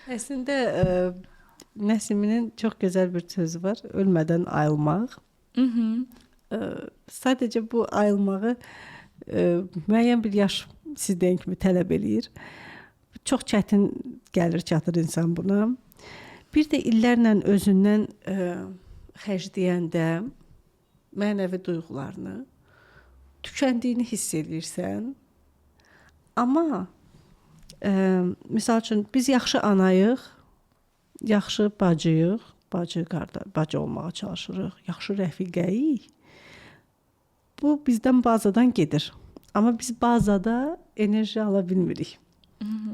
Əslində Nəsiminin çox gözəl bir sözü var. Ölmədən ayılmaq. Mhm. Sadəcə bu ayılmağı müəyyən bir yaş sizdən kimi tələb eləyir. Çox çətin gəlir çatır insan buna. Bir də illərlə özündən xərcləyəndə mənəvi duyğularını tükəndiyini hiss edirsən. Amma misal üçün biz yaxşı anayıq, yaxşı bacıyıq, bacı olmağa çalışırıq, yaxşı rəfiqəyik. Bu bizdən bazadan gedir. Amma biz bazada enerji ala bilmirik.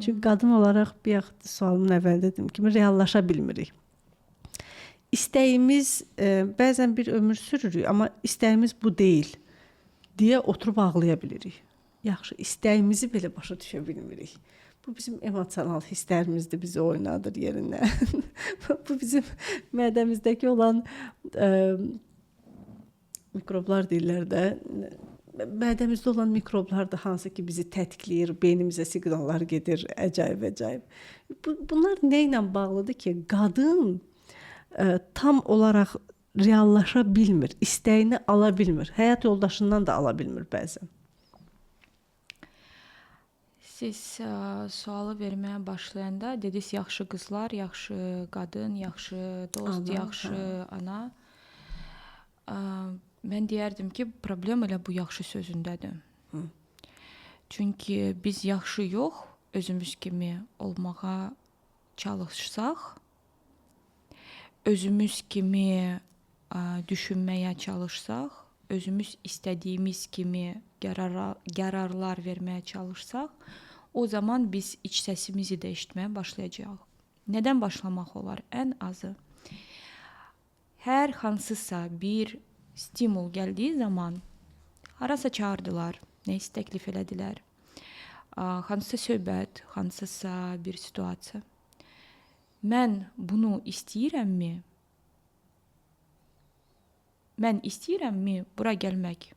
Çünki qadın olaraq bir sualın əvvəldə dedim kimi reallaşa bilmirik. İstəyimiz bəzən bir ömür sürürük, amma istəyimiz bu deyil deyə oturub ağlaya bilirik. Yaxşı, istəyimizi belə başa düşə bilmirik. Bu bizim emosional hisslərimizdir, bizi oynadır yerindən. Bu bizim mədəmizdəki olan mikroblar deyirlər də. Mədəmizdə olan mikroblardır, hansı ki bizi tətbiqləyir, beynimizə siqnallar gedir, əcaib. Bunlar nə ilə bağlıdır ki, qadın tam olaraq reallaşa bilmir, istəyini ala bilmir, həyat yoldaşından da ala bilmir bəzən. Siz sualı verməyə başlayanda dediniz yaxşı qızlar, yaxşı qadın, yaxşı dost, Ana, yaxşı ana. Mən deyərdim ki, problem elə bu yaxşı sözündədir. Çünki biz yaxşı yox, özümüz kimi olmağa çalışsaq, özümüz kimi düşünməyə çalışsaq, özümüz istədiyimiz kimi qərarlar verməyə çalışsaq, o zaman biz iç səsimizi də eşitməyə başlayacağıq. Nədən başlamaq olar? Ən azı. Hər hansısa bir stimul gəldiyi zaman harasa çağırdılar, nəyisə təklif elədilər. Hansısa söhbət, hansısa bir situasiya. Mən bunu istəyirəmmi? Mən istəyirəmmi bura gəlmək?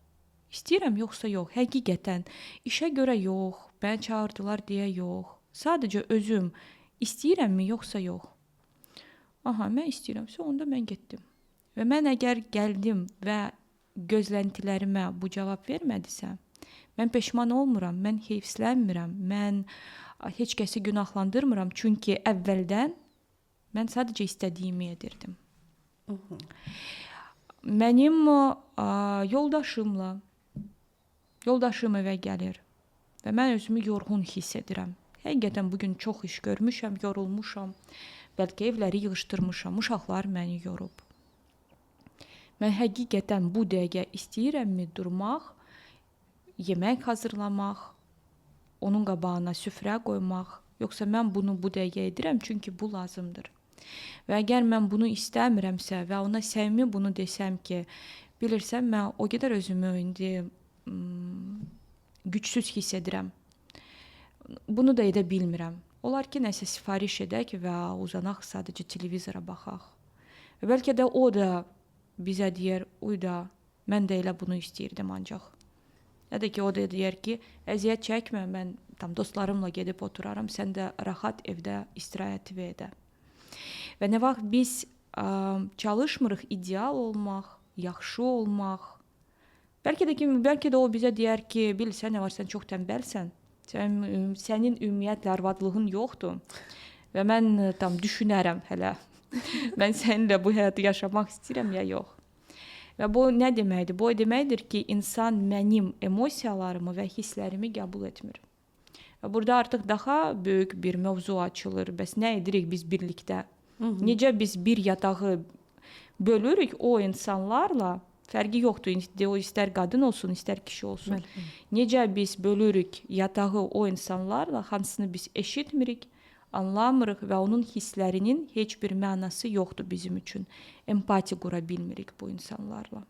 İstəyirəm yoxsa yox? Həqiqətən işə görə yox, bəni çağırdılar deyə yox. Sadəcə özüm istəyirəmmi yoxsa yox? Aha, mən istəyirəmsə onda mən getdim. Və mən əgər gəldim və gözləntilərimə bu cavab vermədisə, mən peşman olmuram, mən heyfslənmirəm, mən heç kəsi günahlandırmıram. Çünki əvvəldən mən sadəcə istədiyimi edirdim. Mənim yoldaşım evə gəlir və mən özümü yorğun hiss edirəm. Həqiqətən bugün çox iş görmüşəm, yorulmuşam, bəlkə evləri yığışdırmışam, uşaqlar məni yorub. Mən həqiqətən bu dəqiqə istəyirəmmi durmaq, yemək hazırlamaq, onun qabağına süfrə qoymaq, yoxsa mən bunu bu dəqiqə edirəm çünki bu lazımdır. Və əgər mən bunu istəmirəmsə və ona səmimi bunu desəm ki, bilirsən, mən o qədər özümü indi gücsüz hiss edirəm. Bunu da edə bilmirəm. Olar ki, nəsə sifariş edək və uzanaq sadəcə televizora baxaq. Və bəlkə də o da bizə deyər, uyda, mən də elə bunu istəyirdim ancaq. Ya da ki, o da deyər ki, əziyyət çəkmə, mən tam dostlarımla gedib oturaram, sən də rahat evdə istirahət edə. Və nə vaxt biz çalışmırıq ideal olmaq, yaxşı olmaq, bəlkə də o bizə deyər ki, bilirsən nə var, sən çox tənbəlsən, sənin ümumiyyətlə arvadlığın yoxdur və mən tam düşünərəm hələ. Mən səninlə bu həyatı yaşamaq istəyirəm ya yox. Və bu nə deməkdir? Bu deməkdir ki, insan mənim emosiyalarımı və hisslərimi qəbul etmir. Və burada artıq daha böyük bir mövzu açılır. Bəs nə edirik biz birlikdə? Necə biz bir yatağı bölürük o insanlarla? Fərqi yoxdur. O istər qadın olsun, istər kişi olsun. Necə biz bölürük yatağı o insanlarla, hansını biz eşitmirik, anlamırıq və onun hisslərinin heç bir mənası yoxdur bizim üçün. Empati qura bilmirik bu insanlarla.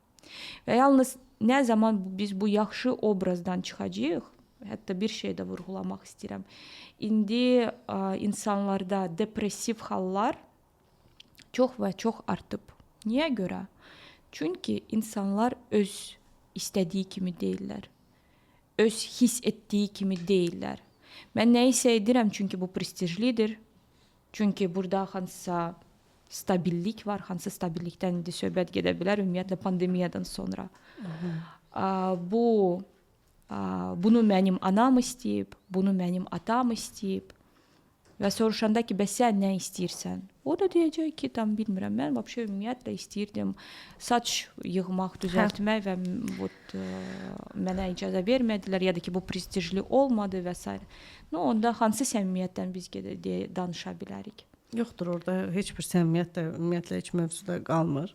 Və yalnız nə zaman biz bu yaxşı obrazdan çıxacağıq, hətta bir şey də vurğulamaq istəyirəm. İndi insanlarda depressiv hallar çox və çox artıb. Niyə görə? Çünki insanlar öz istədiyi kimi deyirlər. Öz hiss etdiyi kimi deyirlər. Mən nəyisə edirəm çünki bu prestijlidir. Çünki burada hansısa stabillik var, hansı stabillikdən indi söhbət gedə bilər ümumiyyətlə pandemiyadan sonra. Bunu mənim anam istəyib, bunu mənim atam istəyib və soruşanda ki, bəs sən nə istəyirsən? O da deyəcək ki, tam bilmirəm, mən vəbşə ümumiyyətlə istəyirdim saç yığmaq, düzəltmək və mənə icazə vermədilər ya da ki, bu prestijli olmadı və s. Onda hansı səmimiyyətdən biz danışa bilərik? Yoxdur orada heç bir səmimiyyət də ümumiyyətlə heç mövzuda qalmır.